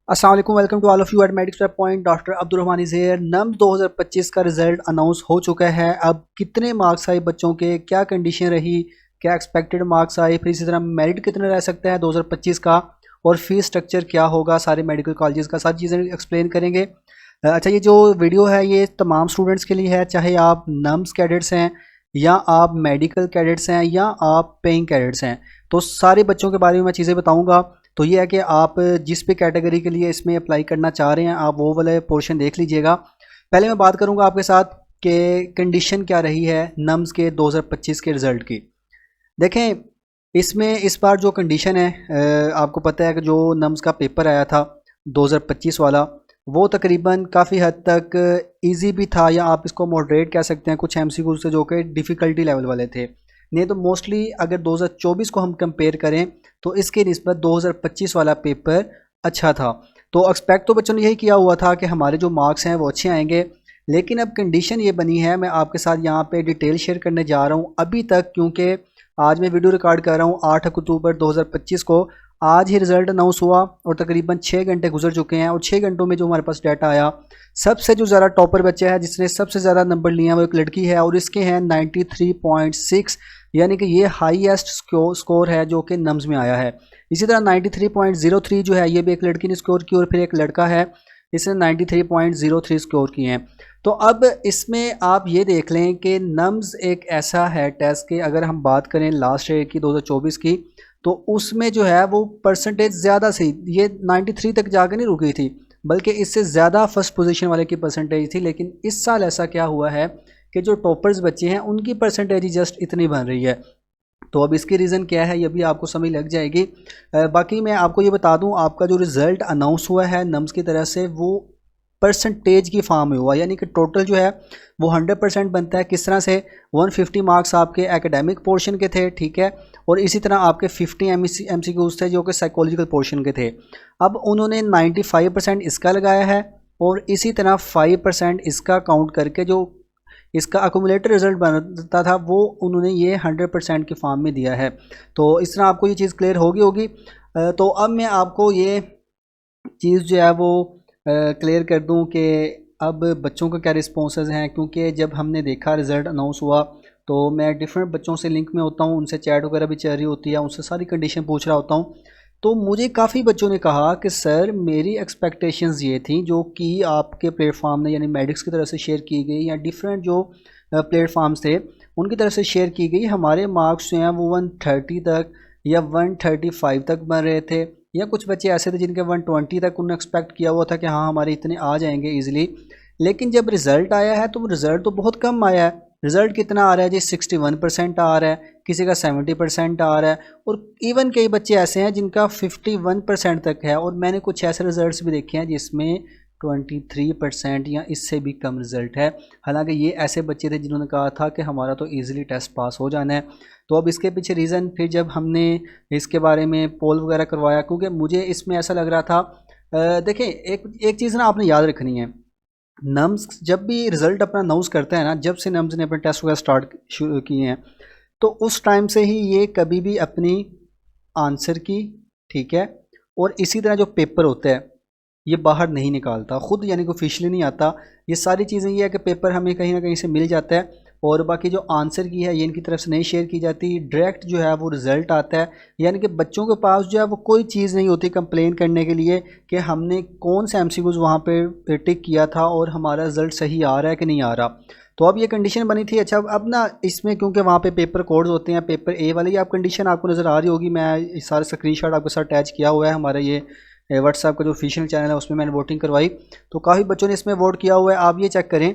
अस्सलाम वालेकुम, welcome to all of you at Medics Point. Doctor Abdul Rahman is here. NUMS 2025 का result announce हो चुका है। अब कितने मार्क्स आए बच्चों के, क्या कंडीशन रही, क्या एक्सपेक्टेड मार्क्स आए, फिर इसी तरह मेरिट कितना रह सकता है 2025 का, और फीस स्ट्रक्चर क्या होगा सारे मेडिकल कॉलेजेस का, सारी चीज़ें एक्सप्लेन करेंगे। अच्छा, ये जो वीडियो है ये तमाम स्टूडेंट्स के लिए है, चाहे आप नम्स कैडेट्स हैं या आप मेडिकल कैडेट्स हैं या आप पेइंग कैडेट्स हैं, तो सारे बच्चों के बारे में मैं चीज़ें बताऊँगा। तो ये है कि आप जिस भी कैटेगरी के लिए इसमें अप्लाई करना चाह रहे हैं आप वो वाले पोर्शन देख लीजिएगा। पहले मैं बात करूंगा आपके साथ कि कंडीशन क्या रही है नम्स के 2025 के रिज़ल्ट की। देखें, इसमें इस बार जो कंडीशन है, आपको पता है कि जो नम्स का पेपर आया था 2025 वाला, वो तकरीबन काफ़ी हद तक इजी भी था, या आप इसको मॉडरेट कह सकते हैं। कुछ एमसीक्यू से जो कि डिफ़िकल्टी लेवल वाले थे, नहीं तो मोस्टली अगर 2024 को हम कंपेयर करें तो इसके निस्बत 2025 वाला पेपर अच्छा था। तो एक्सपेक्ट तो बच्चों ने यही किया हुआ था कि हमारे जो मार्क्स हैं वो अच्छे आएंगे, लेकिन अब कंडीशन ये बनी है, मैं आपके साथ यहाँ पे डिटेल शेयर करने जा रहा हूँ अभी तक, क्योंकि आज मैं वीडियो रिकॉर्ड कर रहा हूँ 8 अक्टूबर 2025 को। आज ही रिज़ल्ट अनाउंस हुआ और तकरीबन 6 घंटे गुजर चुके हैं, और 6 घंटों में जो हमारे पास डाटा आया, सबसे जो ज़्यादा टॉपर बच्चा है जिसने सबसे ज़्यादा नंबर लिए हैं वो एक लड़की है, और इसके हैं 93.6, यानी कि ये हाईएस्ट स्कोर है जो कि नम्स में आया है। इसी तरह 93.03 जो है ये भी एक लड़की ने स्कोर की, और फिर एक लड़का है इसने 93.03 स्कोर किए हैं। तो अब इसमें आप ये देख लें कि नम्स एक ऐसा है टेस्ट के, अगर हम बात करें लास्ट ईयर की 2024 की, तो उसमें जो है वो परसेंटेज ज़्यादा सी, ये 93 तक जाकर नहीं रुकी थी, बल्कि इससे ज़्यादा फर्स्ट पोजीशन वाले की परसेंटेज थी। लेकिन इस साल ऐसा क्या हुआ है कि जो टॉपर्स बच्चे हैं उनकी परसेंटेज ही जस्ट इतनी बन रही है। तो अब इसकी रीज़न क्या है ये भी आपको समझ लग जाएगी। बाकी मैं आपको ये बता दूं, आपका जो रिज़ल्ट अनाउंस हुआ है नम्स की तरफ से वो परसेंटेज की फॉर्म में हुआ, यानी कि टोटल जो है वो 100% बनता है। किस तरह से, 150 मार्क्स आपके एकेडमिक पोर्शन के थे, ठीक है, और इसी तरह आपके 50 एमसीक्यूज थे जो कि साइकोलॉजिकल पोर्शन के थे। अब उन्होंने 95% इसका लगाया है, और इसी तरह 5% इसका काउंट करके जो इसका अकोमुलेटर रिजल्ट बनता था वो उन्होंने ये 100% की फॉर्म में दिया है। तो इस तरह आपको ये चीज़ क्लियर होगी। तो अब मैं आपको ये चीज़ जो है वो क्लियर कर दूं कि अब बच्चों का क्या रिस्पॉन्सेज हैं, क्योंकि जब हमने देखा रिज़ल्ट अनाउंस हुआ तो मैं डिफरेंट बच्चों से लिंक में होता हूं, उनसे चैट वगैरह भी चल रही होती है, उनसे सारी कंडीशन पूछ रहा होता हूं। तो मुझे काफ़ी बच्चों ने कहा कि सर मेरी एक्सपेक्टेशंस ये थी जो कि आपके प्लेटफॉर्म ने यानी मेडिक्स की तरफ से शेयर की गई, या डिफरेंट जो प्लेटफॉर्म्स थे उनकी तरफ से शेयर की गई, हमारे मार्क्स जो हैं वो 130 तक या 135 तक बन रहे थे, या कुछ बच्चे ऐसे थे जिनके 120 तक उन्होंने एक्सपेक्ट किया हुआ था कि हाँ हमारे इतने आ जाएंगे ईजिली। लेकिन जब रिज़ल्ट आया है तो रिज़ल्ट तो बहुत कम आया है। रिज़ल्ट कितना आ रहा है जी, 61% आ रहा है, किसी का 70% आ रहा है, और इवन कई बच्चे ऐसे हैं जिनका 51% तक है, और मैंने कुछ ऐसे रिज़ल्ट्स भी देखे हैं जिसमें 23% या इससे भी कम रिज़ल्ट है। हालांकि ये ऐसे बच्चे थे जिन्होंने कहा था कि हमारा तो ईज़िली टेस्ट पास हो जाना है। तो अब इसके पीछे रीज़न, फिर जब हमने इसके बारे में पोल वगैरह करवाया, क्योंकि मुझे इसमें ऐसा लग रहा था, देखें एक एक चीज़ ना आपने याद रखनी है, नम्स जब भी रिज़ल्ट अपना अनाउंस करता है ना, जब से नम्स ने अपने टेस्ट वगैरह स्टार्ट शुरू किए हैं, तो उस टाइम से ही ये कभी भी अपनी आंसर की, ठीक है, और इसी तरह जो पेपर होता है ये बाहर नहीं निकालता खुद, यानी कि ऑफिशियली नहीं आता। ये सारी चीज़ें ये है कि पेपर हमें कहीं ना कहीं से मिल जाता है, और बाकी जो आंसर की है ये इनकी तरफ से नहीं शेयर की जाती, डायरेक्ट जो है वो रिज़ल्ट आता है। यानी कि बच्चों के पास जो है वो कोई चीज़ नहीं होती कंप्लेन करने के लिए कि हमने कौन सा एमसीक्यूज़ वहाँ पे टिक किया था और हमारा रिज़ल्ट सही आ रहा है कि नहीं आ रहा। तो अब ये कंडीशन बनी थी। अच्छा, अब ना इसमें क्योंकि वहाँ पे पेपर कोड्स होते हैं, पेपर ए वाले, ये आप कंडीशन आपको नज़र आ रही होगी, मैं सारे स्क्रीनशॉट आपके साथ अटैच किया हुआ है। हमारा ये व्हाट्सएप का जो ऑफिशियल चैनल है उसमें मैंने वोटिंग करवाई, तो काफ़ी बच्चों ने इसमें वोट किया हुआ है। आप ये चेक करें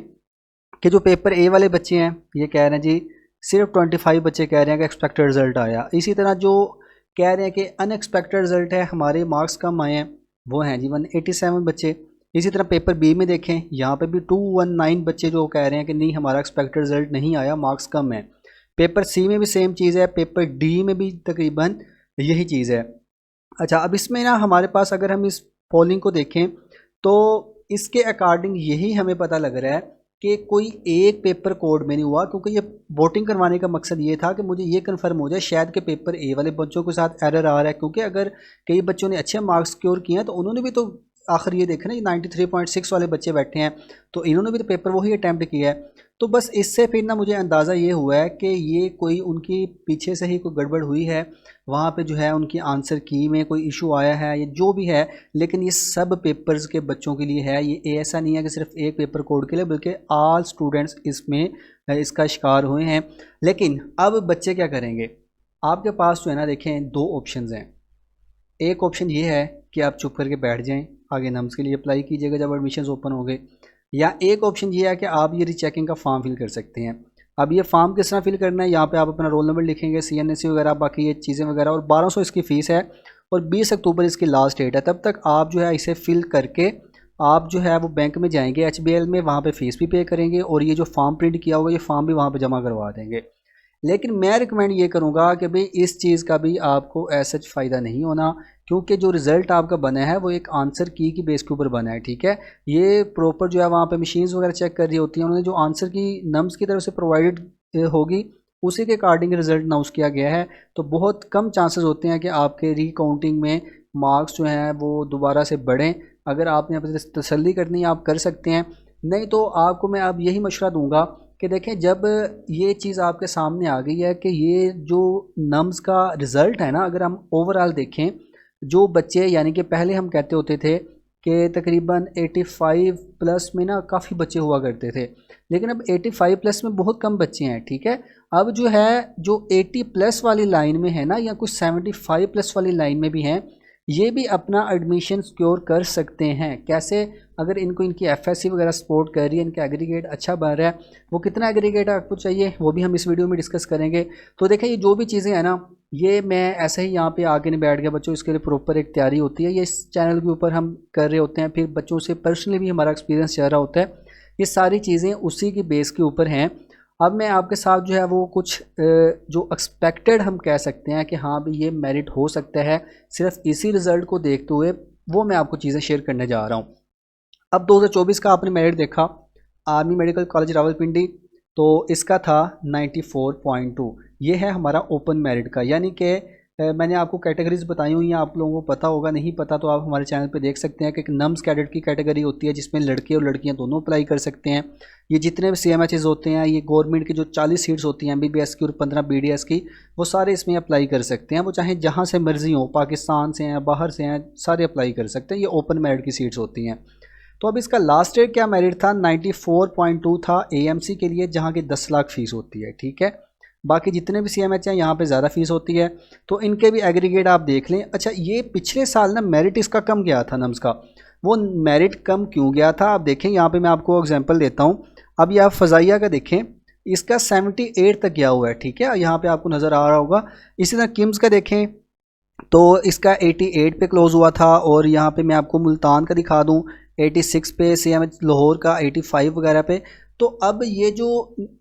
कि जो पेपर ए वाले बच्चे हैं ये कह रहे हैं जी, सिर्फ 25 बच्चे कह रहे हैं कि एक्सपेक्टेड रिज़ल्ट आया। इसी तरह जो कह रहे हैं कि अनएक्सपेक्टेड रिज़ल्ट है, हमारे मार्क्स कम आए हैं, वो हैं जी 187 बच्चे। इसी तरह पेपर बी में देखें, यहाँ पे भी 219 बच्चे जो कह रहे हैं कि नहीं हमारा एक्सपेक्टेड रिज़ल्ट नहीं आया, मार्क्स कम है। पेपर सी में भी सेम चीज़ है, पेपर डी में भी तकरीबन यही चीज़ है। अच्छा, अब इसमें ना हमारे पास अगर हम इस पोलिंग को देखें तो इसके अकॉर्डिंग यही हमें पता लग रहा है कि कोई एक पेपर कोड में नहीं हुआ, क्योंकि ये वोटिंग करवाने का मकसद ये था कि मुझे ये कंफर्म हो जाए शायद कि पेपर ए वाले बच्चों के साथ एरर आ रहा है, क्योंकि अगर कई बच्चों ने अच्छे मार्क्स स्कोर किए हैं तो उन्होंने भी तो आखिर ये देखें ना, ये 93.6 वाले बच्चे बैठे हैं, तो इन्होंने भी तो पेपर वही अटैम्प्ट किया है। तो बस इससे फिर ना मुझे अंदाज़ा ये हुआ है कि ये कोई उनकी पीछे से ही कोई गड़बड़ हुई है, वहाँ पे जो है उनकी आंसर की में कोई इशू आया है, ये जो भी है। लेकिन ये सब पेपर्स के बच्चों के लिए है, ये ऐसा नहीं है कि सिर्फ एक पेपर कोड के लिए, बल्कि ऑल स्टूडेंट्स इसमें इसका शिकार हुए हैं। लेकिन अब बच्चे क्या करेंगे, आपके पास जो है ना, देखें दो ऑप्शंस हैं। एक ऑप्शन ये है कि आप चुप करके बैठ जाएं, आगे नम्स के लिए अप्लाई कीजिएगा जब एडमिशन ओपन हो गए, या एक ऑप्शन ये है कि आप ये रीचेकिंग का फॉर्म फिल कर सकते हैं। अब ये फॉर्म किस तरह फिल करना है, यहाँ पे आप अपना रोल नंबर लिखेंगे, CNSE वगैरह, बाकी ये चीज़ें वगैरह, और 1200 इसकी फ़ीस है और 20 अक्टूबर इसकी लास्ट डेट है। तब तक आप जो है इसे फिल करके आप जो है वो बैंक में जाएंगे HBL में, वहाँ पे फ़ीस भी पे करेंगे और ये जो फॉर्म प्रिंट किया होगा ये फॉर्म भी वहाँ पे जमा करवा देंगे। लेकिन मैं रिकमेंड ये करूँगा कि भाई इस चीज़ का भी आपको ऐसा फ़ायदा नहीं होना, क्योंकि जो रिज़ल्ट आपका बना है वो एक आंसर की बेस के ऊपर बना है, ठीक है। ये प्रॉपर जो है वहाँ पे मशीन्स वगैरह चेक कर रही होती हैं, उन्होंने जो आंसर की नम्स की तरफ से प्रोवाइडेड होगी उसी के अकॉर्डिंग रिज़ल्ट अनाउंस किया गया है। तो बहुत कम चांसेस होते हैं कि आपके रिकाउंटिंग में मार्क्स जो हैं वो दोबारा से बढ़ें। अगर आपने अपनी तसल्ली करनी है आप कर सकते हैं, नहीं तो आपको मैं अब यही मशवरा दूंगा कि देखें, जब ये चीज़ आपके सामने आ गई है कि ये जो नम्स का रिज़ल्ट है ना, अगर हम ओवरऑल देखें, जो बच्चे यानी कि पहले हम कहते होते थे कि तकरीबन 85 प्लस में ना काफ़ी बच्चे हुआ करते थे, लेकिन अब 85 प्लस में बहुत कम बच्चे हैं, ठीक है। अब जो है जो 80 प्लस वाली लाइन में है ना, या कुछ 75 प्लस वाली लाइन में भी हैं, ये भी अपना एडमिशन सिक्योर कर सकते हैं। कैसे, अगर इनको इनकी FSC वगैरह सपोर्ट कर रही है, इनका एग्रीगेट अच्छा बन रहा है, वो कितना एग्रीगेट आपको चाहिए वो भी हम इस वीडियो में डिस्कस करेंगे। तो देखें, ये जो भी चीज़ें हैं ना, ये मैं ऐसे ही यहाँ पे आके नहीं बैठ गया बच्चों, इसके लिए प्रॉपर एक तैयारी होती है, ये इस चैनल के ऊपर हम कर रहे होते हैं, फिर बच्चों से पर्सनली भी हमारा एक्सपीरियंस चल रहा होता है, ये सारी चीज़ें उसी की बेस के ऊपर हैं। अब मैं आपके साथ जो है वो कुछ जो एक्सपेक्टेड हम कह सकते हैं कि हाँ भी ये मेरिट हो सकता है सिर्फ इसी रिज़ल्ट को देखते हुए, वो मैं आपको चीज़ें शेयर करने जा रहा हूँ। अब 2024 का आपने मेरिट देखा, आर्मी मेडिकल कॉलेज रावलपिंडी, तो इसका था 94.2, ये है हमारा ओपन मेरिट का। यानी कि मैंने आपको कैटेगरीज बताई हुई हैं, आप लोगों को पता होगा, नहीं पता तो आप हमारे चैनल पे देख सकते हैं कि एक नम्स कैडेट की कैटेगरी होती है जिसमें लड़के और लड़कियां दोनों अप्लाई कर सकते हैं। ये जितने भी CMHs होते हैं, ये गवर्नमेंट की जो 40 सीट्स होती हैं MBBS की और 15 BDS की, वो सारे इसमें अप्लाई कर सकते हैं। वो चाहे जहाँ से मर्जी हो, पाकिस्तान से हैं, बाहर से हैं, सारे अप्लाई कर सकते हैं। ये ओपन मेरिट की सीट्स होती हैं। तो अब इसका लास्ट डेट क्या मेरिट था, 94.2 था AMC के लिए, जहाँ की 10 लाख फ़ीस होती है, ठीक है। बाकी जितने भी CMH हैं यहाँ पे ज़्यादा फ़ीस होती है, तो इनके भी एग्रीगेट आप देख लें। अच्छा, ये पिछले साल ना मेरिट इसका कम गया था नम्स का, वो मेरिट कम क्यों गया था आप देखें, यहाँ पे मैं आपको एग्जांपल देता हूँ। अब ये आप फ़ज़ाइया का देखें, इसका 78 तक गया हुआ है, ठीक है, यहाँ पे आपको नज़र आ रहा होगा। इसी तरह किम्स का देखें तो इसका 88 पे क्लोज़ हुआ था, और यहाँ पे मैं आपको मुल्तान का दिखा दूँ 86 पे, CMH लाहौर का 85 वगैरह पे। तो अब ये जो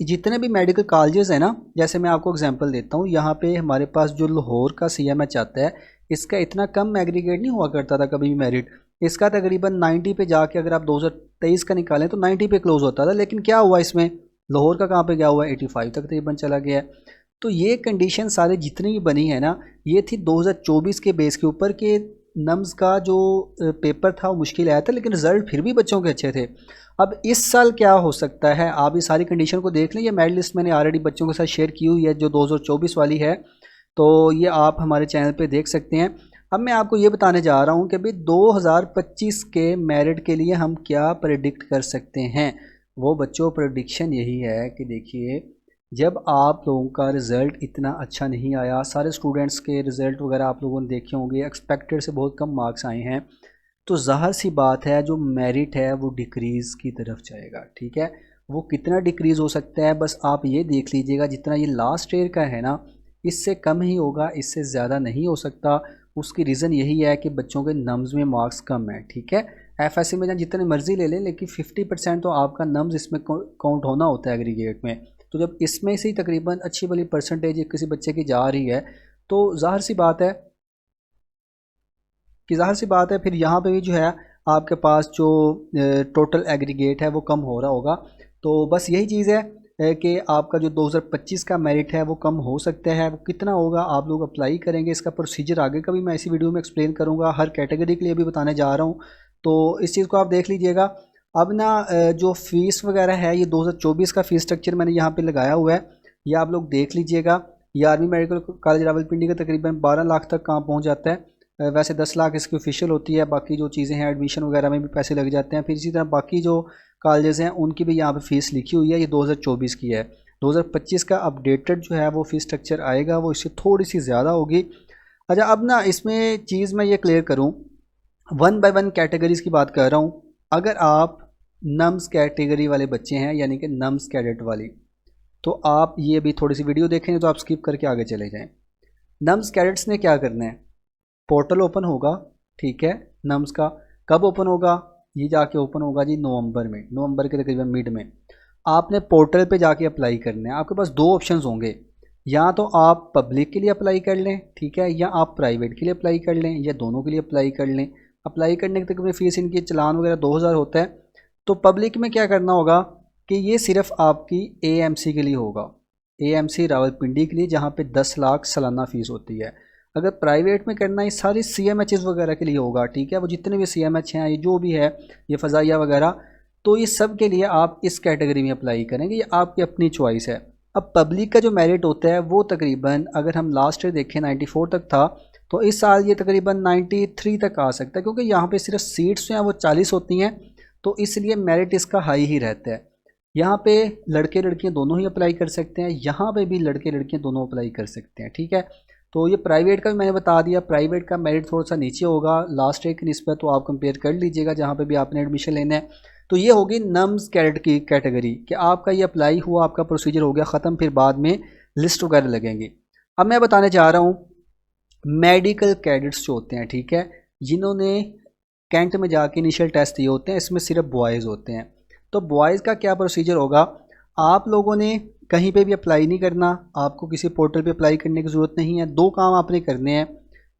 जितने भी मेडिकल कॉलेजेस हैं ना, जैसे मैं आपको एग्जांपल देता हूँ, यहाँ पे हमारे पास जो लाहौर का CMH आता है, इसका इतना कम एग्रीगेट नहीं हुआ करता था कभी भी मेरिट, इसका तकरीबन 90 पे जाके अगर आप 2023 का निकालें तो 90 पे क्लोज़ होता था। लेकिन क्या हुआ इसमें, लाहौर का कहाँ पे गया हुआ है, 85 तक तकरीबन चला गया है। तो ये कंडीशन सारे जितनी भी बनी है ना, ये थी 2024 के बेस के ऊपर कि नम्स का जो पेपर था वो मुश्किल आया था, लेकिन रिज़ल्ट फिर भी बच्चों के अच्छे थे। अब इस साल क्या हो सकता है, आप ये सारी कंडीशन को देख लें। ये मेरिट लिस्ट मैंने ऑलरेडी बच्चों के साथ शेयर की हुई है जो 2024 वाली है, तो ये आप हमारे चैनल पे देख सकते हैं। अब मैं आपको ये बताने जा रहा हूँ कि भाई 2025 के मेरिट के लिए हम क्या प्रेडिक्ट कर सकते हैं। वो बच्चों प्रेडिक्शन यही है कि देखिए, जब आप लोगों का रिज़ल्ट इतना अच्छा नहीं आया, सारे स्टूडेंट्स के रिज़ल्ट वगैरह आप लोगों ने देखे होंगे, एक्सपेक्टेड से बहुत कम मार्क्स आए हैं, तो ज़ाहिर सी बात है जो मेरिट है वो डिक्रीज़ की तरफ जाएगा, ठीक है। वो कितना डिक्रीज़ हो सकता है, बस आप ये देख लीजिएगा, जितना ये लास्ट ईयर का है ना, इससे कम ही होगा, इससे ज़्यादा नहीं हो सकता। उसकी रीज़न यही है कि बच्चों के नम्स में मार्क्स कम है, ठीक है। FSC में जितने मर्ज़ी ले लें, लेकिन 50% तो आपका नम्स इसमें काउंट होना होता है एग्रीगेट में। तो जब इसमें से तकरीबन अच्छी वाली परसेंटेज किसी बच्चे की जा रही है, तो ज़ाहिर सी बात है फिर यहाँ पे भी जो है आपके पास जो टोटल एग्रीगेट है वो कम हो रहा होगा। तो बस यही चीज़ है कि आपका जो 2025 का मेरिट है वो कम हो सकता है। वो कितना होगा, आप लोग अप्लाई करेंगे, इसका प्रोसीजर आगे का भी मैं इसी वीडियो में एक्सप्लेन करूँगा, हर कैटेगरी के लिए भी बताने जा रहा हूँ। तो इस चीज़ को आप देख लीजिएगा। अब ना जो फ़ीस वगैरह है ये 2024 का फ़ीस स्ट्रक्चर मैंने यहाँ पे लगाया हुआ है, ये आप लोग देख लीजिएगा। ये आर्मी मेडिकल कॉलेज रावलपिंडी का तकरीबन 12 लाख तक काम पहुँच जाता है। वैसे 10 लाख इसकी ऑफिशियल होती है, बाकी जो चीज़ें हैं एडमिशन वगैरह में भी पैसे लग जाते हैं। फिर इसी तरह बाकी जो कॉलेजेस हैं उनकी भी यहाँ पे फ़ीस लिखी हुई है, ये 2024 की है। 2025 का अपडेटेड जो है वो फ़ीस स्ट्रक्चर आएगा, वो इससे थोड़ी सी ज़्यादा होगी। अच्छा, अब ना इसमें चीज़ मैं ये क्लियर करूँ, वन बाय वन कैटेगरीज़ की बात कर रहा हूँ। अगर आप नम्स कैटेगरी वाले बच्चे हैं, यानी कि नम्स कैडेट वाली, तो आप ये अभी थोड़ी सी वीडियो देखें तो आप स्किप करके आगे चले जाएँ। नम्स कैडेट्स ने क्या करना है, पोर्टल ओपन होगा, ठीक है, नम्स का कब ओपन होगा, ये जाके ओपन होगा जी नवंबर में, नवंबर के तकरीबन मिड में। आपने पोर्टल पे जाके अप्लाई करना है। आपके पास दो ऑप्शंस होंगे, या तो आप पब्लिक के लिए अप्लाई कर लें, ठीक है, या आप प्राइवेट के लिए अप्लाई कर लें, या दोनों के लिए अप्लाई कर लें। अप्लाई करने की तकरीबन फ़ीस इनकी चालान वगैरह 2000 होता है। तो पब्लिक में क्या करना होगा कि ये सिर्फ आपकी एएमसी के लिए होगा, एएमसी रावलपिंडी के लिए, जहाँ पे 10 लाख सालाना फ़ीस होती है। अगर प्राइवेट में करना है सारी सीएमएचएस वगैरह के लिए होगा, ठीक है, वो जितने भी सीएमएच हैं, ये जो भी है, ये फ़ज़ाइया वगैरह, तो ये सब के लिए आप इस कैटेगरी में अप्लाई करेंगे, ये आपकी अपनी चॉइस है। अब पब्लिक का जो मेरिट होता है वो तकरीबन, अगर हम लास्ट ईयर देखें 94 तक था, तो इस साल ये तकरीबन 93 तक आ सकता है, क्योंकि यहाँ पे सिर्फ सीट्स जो हैं वो 40 होती हैं, तो इसलिए मेरिट इसका हाई ही रहता है। यहाँ पे लड़के लड़कियाँ दोनों ही अप्लाई कर सकते हैं, यहाँ पे भी लड़के लड़कियाँ दोनों अप्लाई कर सकते हैं, ठीक है। तो ये प्राइवेट का भी मैंने बता दिया, प्राइवेट का मेरिट थोड़ा सा नीचे होगा लास्ट ईयर की निस्बत, तो आप कंपेयर कर लीजिएगा जहाँ पे भी आपने एडमिशन लेना है। तो ये होगी नम्स कैडेट की कैटेगरी कि आपका ये अप्लाई हुआ, आपका प्रोसीजर हो गया ख़त्म, फिर बाद में लिस्ट वगैरह लगेंगी। अब मैं बताने जा रहा हूँ मेडिकल कैडेट्स जो होते हैं, ठीक है, जिन्होंने कैंट में जाके इनिशियल टेस्ट दिए होते हैं, इसमें सिर्फ बॉयज़ होते हैं। तो बॉयज़ का क्या प्रोसीजर होगा, आप लोगों ने कहीं पे भी अप्लाई नहीं करना, आपको किसी पोर्टल पे अप्लाई करने की ज़रूरत नहीं है। दो काम आपने करने हैं,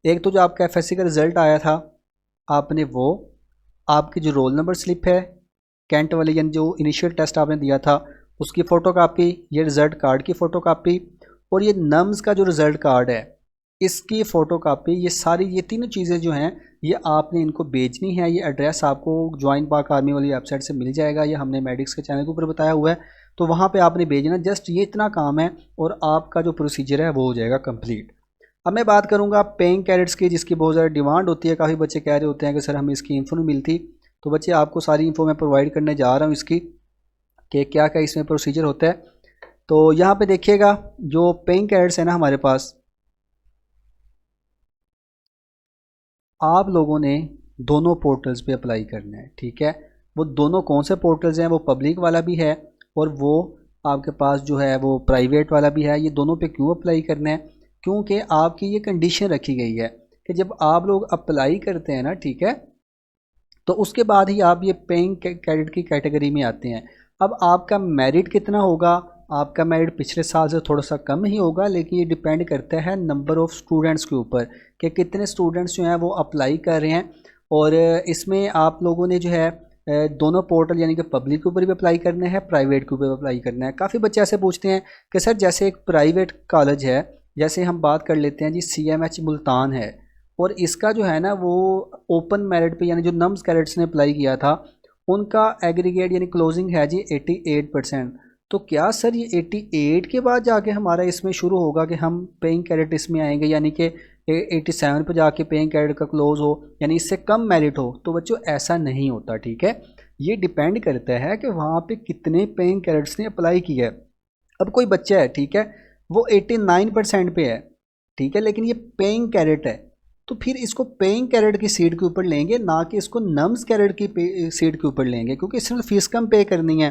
एक तो जो आपका एफएससी का रिज़ल्ट आया था, आपने वो, आपकी जो रोल नंबर स्लिप है कैंट वाली, यानी जो इनिशियल टेस्ट आपने दिया था उसकी फ़ोटो कापी, ये रिज़ल्ट कार्ड की फ़ोटो कापी, और ये नम्स का जो रिज़ल्ट कार्ड है इसकी फ़ोटो कापी, ये सारी ये तीनों चीज़ें जो हैं ये आपने इनको भेजनी है। ये एड्रेस आपको ज्वाइन पाक आर्मी वाली वेबसाइट से मिल जाएगा, ये हमने मेडिक्स के चैनल के ऊपर बताया हुआ है, तो वहाँ पे आपने भेजना, जस्ट ये इतना काम है और आपका जो प्रोसीजर है वो हो जाएगा कंप्लीट। अब मैं बात करूँगा पेइंग कैडेट्स की, जिसकी बहुत ज़्यादा डिमांड होती है। काफ़ी बच्चे कह रहे होते हैं कि सर हमें इसकी इन्फो नहीं मिलती, तो बच्चे आपको सारी इन्फो मैं प्रोवाइड करने जा रहा हूँ इसकी, कि क्या क्या इसमें प्रोसीजर होता है। तो यहाँ पे देखिएगा जो पेइंग कैडेट्स है ना हमारे पास, आप लोगों ने दोनों पोर्टल्स पे अप्लाई करना है, ठीक है। वो दोनों कौन से पोर्टल्स हैं, वो पब्लिक वाला भी है और वो आपके पास जो है वो प्राइवेट वाला भी है। ये दोनों पे क्यों अप्लाई करना है, क्योंकि आपकी ये कंडीशन रखी गई है कि जब आप लोग अप्लाई करते हैं ना, ठीक है, तो उसके बाद ही आप ये पेइंग कैडेट की कैटेगरी में आते हैं। अब आपका मेरिट कितना होगा, आपका मेरिट पिछले साल से थोड़ा सा कम ही होगा, लेकिन ये डिपेंड करता है नंबर ऑफ़ स्टूडेंट्स के ऊपर कि कितने स्टूडेंट्स जो हैं वो अप्लाई कर रहे हैं। और इसमें आप लोगों ने जो है दोनों पोर्टल यानी कि पब्लिक के ऊपर भी अप्लाई करना है, प्राइवेट के ऊपर भी अप्लाई करना है। काफ़ी बच्चे ऐसे पूछते हैं कि सर जैसे एक प्राइवेट कॉलेज है, जैसे हम बात कर लेते हैं जी CMH मुल्तान है, और इसका जो है ना वो ओपन मेरिट पे यानी जो नम्स कैडेट्स ने अप्लाई किया था उनका एग्रीगेट यानी क्लोजिंग है जी 88%। तो क्या सर ये 88 के बाद जाके हमारा इसमें शुरू होगा कि हम पेइंग कैडेट इसमें आएंगे, यानी कि 87 पर जाके पेइंग कैडेट का क्लोज हो, यानी इससे कम मेरिट हो? तो बच्चों ऐसा नहीं होता, ठीक है। ये डिपेंड करता है कि वहाँ पे कितने पेइंग कैडेट्स ने अप्लाई किया है। अब कोई बच्चा है, ठीक है, वो 89% पे है, ठीक है, लेकिन ये पेइंग कैडेट है, तो फिर इसको पेइंग कैडेट की सीट के ऊपर लेंगे, ना कि इसको नम्स कैडेट की सीट के ऊपर लेंगे, क्योंकि इसमें फीस कम पे करनी है।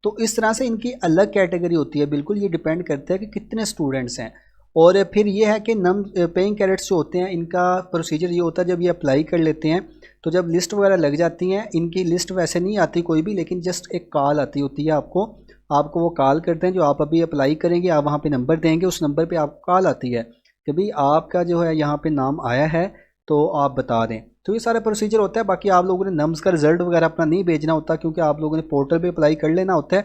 तो इस तरह से इनकी अलग कैटेगरी होती है। बिल्कुल ये डिपेंड करता है कि कितने स्टूडेंट्स हैं। और फिर ये है कि नम पेइंग कैडेट्स जो होते हैं इनका प्रोसीजर ये होता है, जब ये अप्लाई कर लेते हैं तो जब लिस्ट वगैरह लग जाती हैं, इनकी लिस्ट वैसे नहीं आती कोई भी, लेकिन जस्ट एक कॉल आती होती है आपको वो कॉल करते हैं, जो आप अभी अप्लाई करेंगे आप वहाँ पे नंबर देंगे, उस नंबर पे आपको कॉल आती है कि भाई आपका जो है यहाँ पे नाम आया है तो आप बता दें। तो ये सारा प्रोसीजर होता है। बाकी आप लोगों ने नम्स का रिजल्ट वगैरह अपना नहीं भेजना होता, क्योंकि आप लोगों ने पोर्टल पे अप्लाई कर लेना होता है,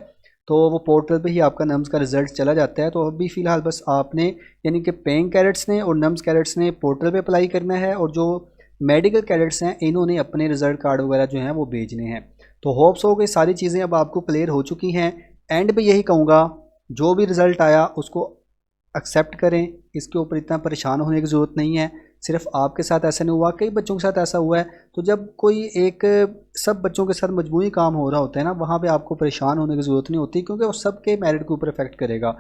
तो वो पोर्टल पे ही आपका नम्स का रिजल्ट चला जाता है। तो अभी फ़िलहाल बस आपने यानी कि पेइंग कैडेट्स ने और नम्स कैडेट्स ने पोर्टल पे अप्लाई करना है, और जो मेडिकल कैडेट्स हैं, इन्होंने अपने रिजल्ट कार्ड वगैरह जो हैं वो भेजने हैं। तो होप्स हो कि सारी चीज़ें अब आपको क्लियर हो चुकी हैं। एंड पे यही कहूँगा, जो भी रिज़ल्ट आया उसको एक्सेप्ट करें, इसके ऊपर इतना परेशान होने की ज़रूरत नहीं है। सिर्फ आपके साथ ऐसा नहीं हुआ, कई बच्चों के साथ ऐसा हुआ है। तो जब कोई एक सब बच्चों के साथ मजमूई काम हो रहा होता है ना, वहाँ पे आपको परेशान होने की ज़रूरत नहीं होती, क्योंकि वो सबके मेरिट के ऊपर इफेक्ट करेगा।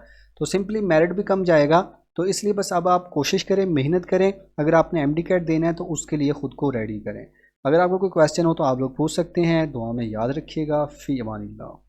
तो सिंपली मेरिट भी कम जाएगा। तो इसलिए बस अब आप कोशिश करें, मेहनत करें। अगर आपने एमडी कैट देना है तो उसके लिए ख़ुद को रेडी करें। अगर आपको कोई क्वेश्चन हो तो आप लोग पूछ सकते हैं। दुआ में याद रखिएगा। फ़ी अमानिल्लाह।